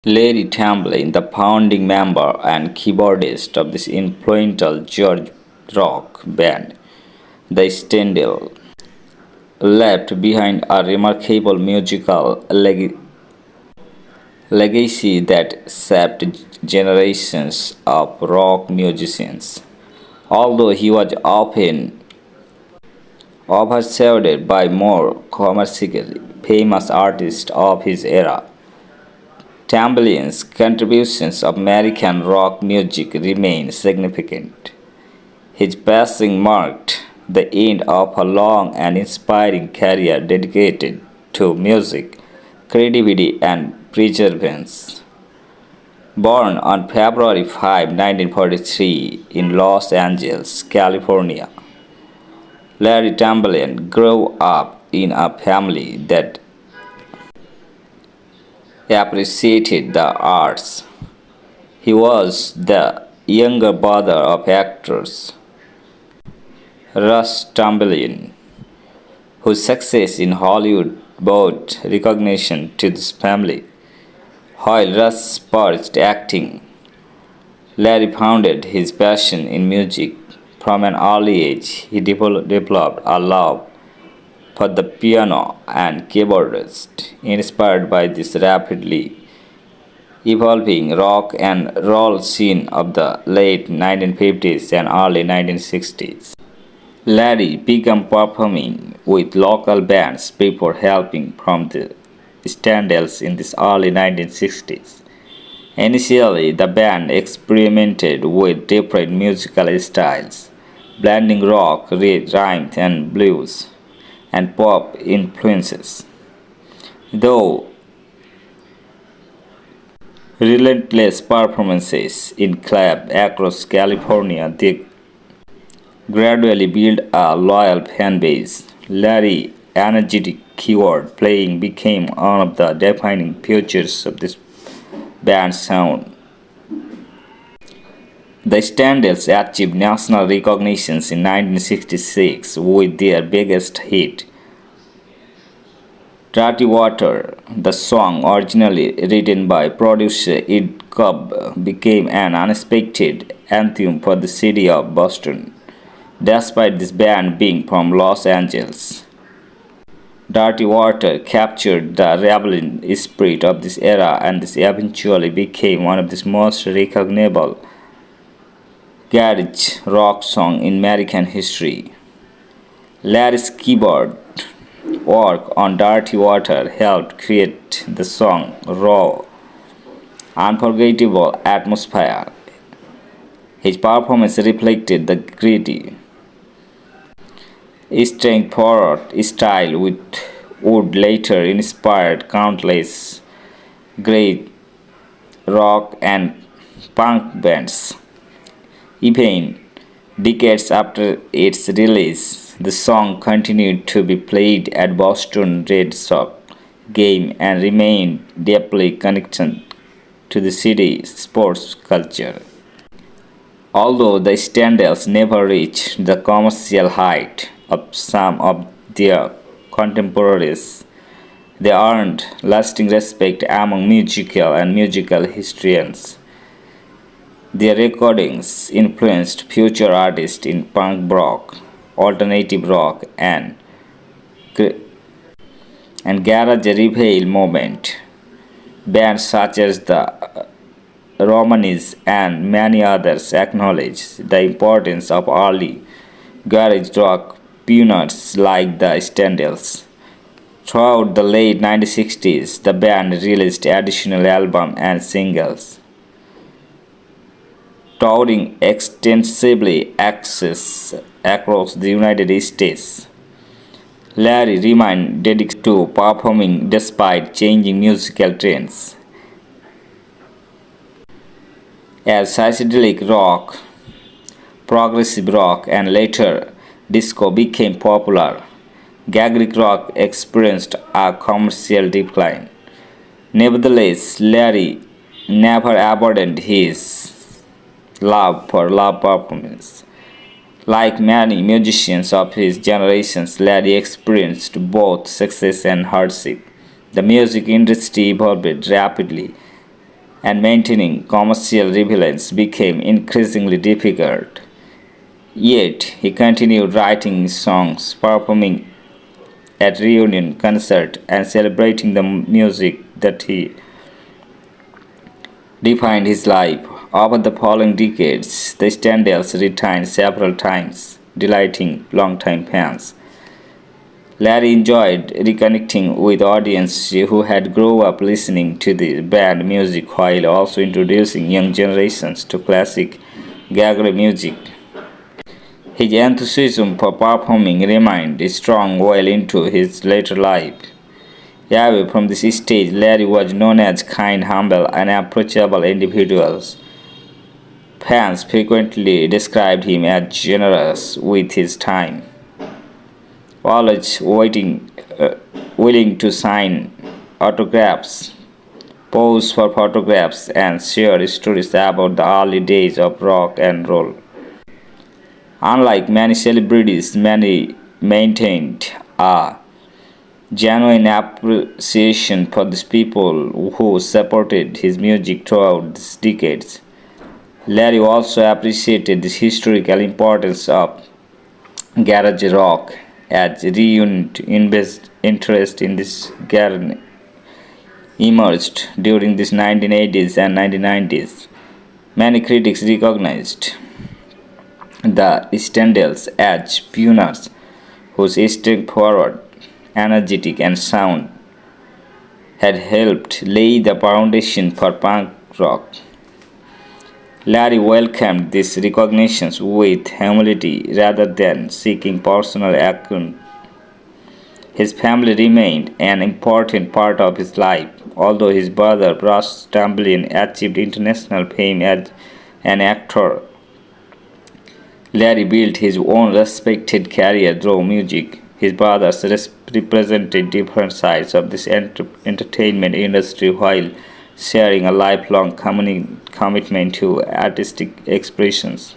Larry Tamblyn, the founding member and keyboardist of this influential George rock band, the Standells, left behind a remarkable musical legacy that shaped generations of rock musicians. Although he was often overshadowed by more commercially famous artists of his era, Tamblyn's contributions of American rock music remain significant. His passing marked the end of a long and inspiring career dedicated to music, creativity, and perseverance. Born on February 5, 1943, in Los Angeles, California, Larry Tamblyn grew up in a family that appreciated the arts. He was the younger brother of actors Russ Tamblyn, whose success in Hollywood brought recognition to this family. While Russ pursued acting, Larry found his passion in music. From an early age, he developed a love for the piano and keyboardist, inspired by this rapidly evolving rock and roll scene of the late 1950s and early 1960s. Larry began performing with local bands before helping from the Standells in the early 1960s. Initially, the band experimented with different musical styles, blending rock, rhythm and blues, and pop influences. Though relentless performances in clubs across California, they gradually built a loyal fan base. Larry's energetic keyboard playing became one of the defining features of this band's sound. The Standells achieved national recognition in 1966 with their biggest hit, Dirty Water. The song, originally written by producer Ed Cobb, became an unexpected anthem for the city of Boston. Despite this band being from Los Angeles, Dirty Water captured the rebellion spirit of this era and this eventually became one of the most recognizable garage rock songs in American history. Larry's keyboard work on Dirty Water helped create the song's raw, unforgettable atmosphere. His performance reflected the gritty, straightforward style which would later inspire countless great rock and punk bands. Even decades after its release, the song continued to be played at Boston Red Sox games and remained deeply connected to the city's sports culture. Although the Standells never reached the commercial height of some of their contemporaries, they earned lasting respect among musical historians. Their recordings influenced future artists in punk rock, alternative rock, and garage revival movement. Bands such as the Romanis and many others acknowledge the importance of early garage rock pioneers like the Standells. Throughout the late 1960s, the band released additional albums and singles, touring extensively across the United States. Larry remained dedicated to performing despite changing musical trends. As psychedelic rock, progressive rock, and later disco became popular, garage rock experienced a commercial decline. Nevertheless, Larry never abandoned his love for live performance. Like many musicians of his generation, Larry experienced both success and hardship. The music industry evolved rapidly, and maintaining commercial relevance became increasingly difficult. Yet he continued writing songs, performing at reunion concerts, and celebrating the music that he defined his life. Over the following decades, the Standells returned several times, delighting longtime fans. Larry enjoyed reconnecting with audiences who had grown up listening to the band music while also introducing young generations to classic Gaggle music. His enthusiasm for performing remained strong well into his later life. Away from this stage, Larry was known as kind, humble, and approachable individual. Fans frequently described him as generous with his time, always willing to sign autographs, pose for photographs, and share stories about the early days of rock and roll. Unlike many celebrities, many maintained a genuine appreciation for these people who supported his music throughout these decades. Larry also appreciated the historical importance of garage rock as renewed interest in this genre emerged during the 1980s and 1990s. Many critics recognized the Standells as pioneers whose straightforward, energetic, and sound had helped lay the foundation for punk rock. Larry welcomed these recognitions with humility rather than seeking personal acclaim. His family remained an important part of his life, although his brother Russ Tamblyn achieved international fame as an actor. Larry built his own respected career through music. His brothers represented different sides of this entertainment industry while sharing a lifelong commitment to artistic expressions.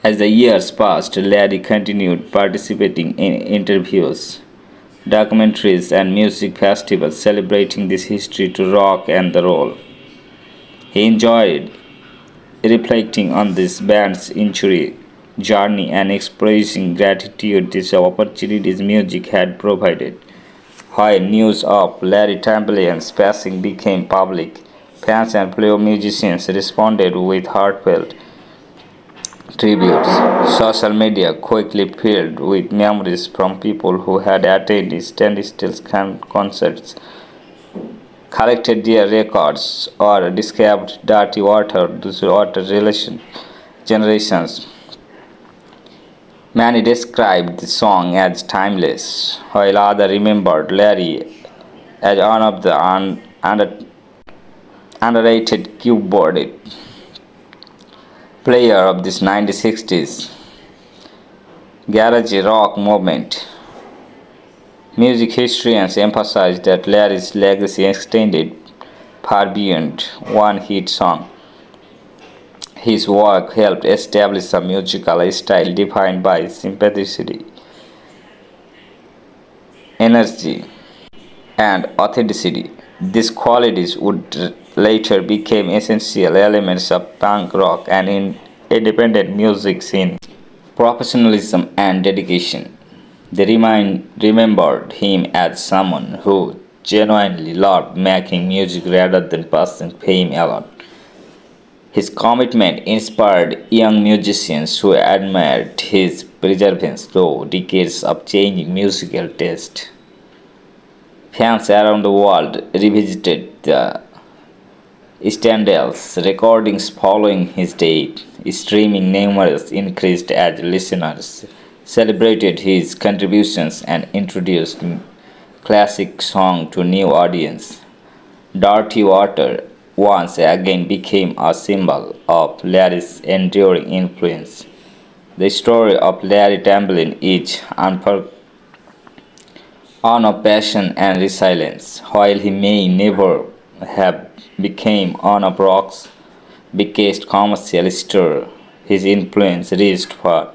As the years passed, Larry continued participating in interviews, documentaries, and music festivals celebrating this history to rock and the roll. He enjoyed reflecting on this band's century journey and expressing gratitude these opportunities music had provided. When news of Larry Tamblyn's passing became public, fans and fellow musicians responded with heartfelt tributes. Social media quickly filled with memories from people who had attended Standells concerts, collected their records, or discovered dirty water generations. Many described the song as timeless, while others remembered Larry as one of the underrated keyboardist player of this 1960s garage rock movement. Music historians emphasize that Larry's legacy extended far beyond one hit song. His work helped establish a musical style defined by simplicity, energy, and authenticity. These qualities would later become essential elements of punk rock and in independent music scene. Professionalism and dedication. They remembered him as someone who genuinely loved making music rather than pursuing fame alone. His commitment inspired young musicians who admired his perseverance through decades of changing musical taste. Fans around the world revisited the Standells recordings following his death. Streaming numbers increased as listeners celebrated his contributions and introduced classic song to new audience. Dirty Water once again became a symbol of Larry's enduring influence. The story of Larry Tamblyn is one of passion and resilience. While he may never have become one of rock's biggest commercial star, his influence reached far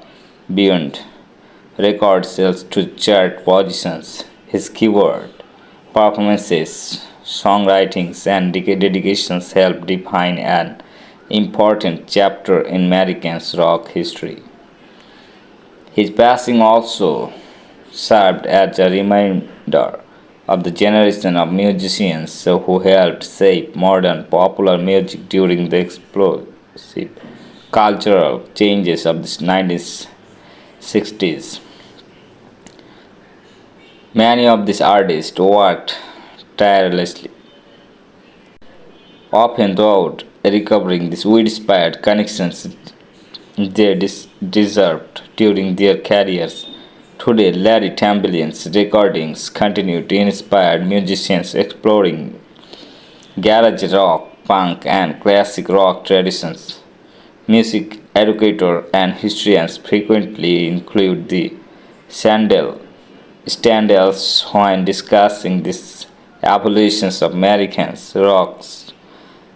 beyond record sales to chart positions. His keyboard performances songwritings, and dedications helped define an important chapter in American rock history. His passing also served as a reminder of the generation of musicians who helped shape modern popular music during the explosive cultural changes of the 1960s. Many of these artists worked tirelessly, often without recovering these widespread connections they deserved during their careers. Today, Larry Tamblyn's recordings continue to inspire musicians exploring garage rock, punk, and classic rock traditions. Music educators and historians frequently include the Standells when discussing these evolutions of American rock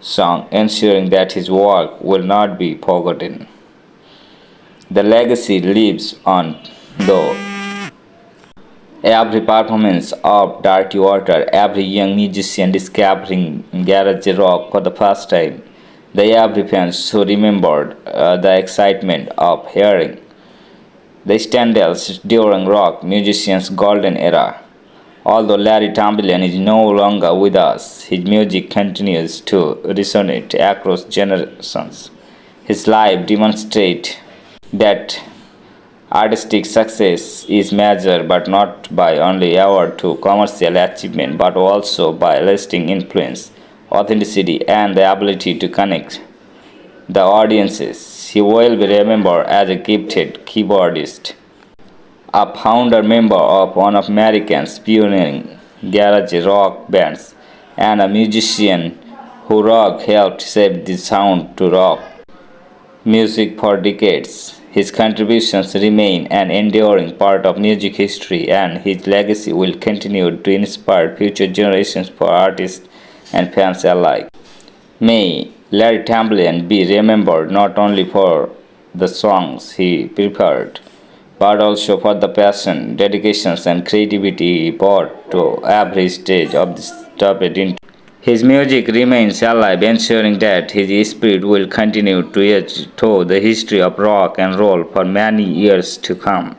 song, ensuring that his work will not be forgotten. The legacy lives on, though. Every performance of Dirty Water, every young musician discovering garage rock for the first time, the every fans who remembered the excitement of hearing the Standells during rock musicians' golden era. Although Larry Tamblyn is no longer with us, his music continues to resonate across generations. His life demonstrates that artistic success is measured but not by only award to commercial achievement but also by lasting influence, authenticity, and the ability to connect the audiences. He will be remembered as a gifted keyboardist, a founder member of one of America's pioneering garage rock bands, and a musician who rock helped shape the sound to rock music for decades. His contributions remain an enduring part of music history, and his legacy will continue to inspire future generations for artists and fans alike. May Larry Tamblyn be remembered not only for the songs he prepared, but also for the passion, dedications, and creativity he brought to every stage of this stupid into. His music remains alive, ensuring that his spirit will continue to etch through the history of rock and roll for many years to come.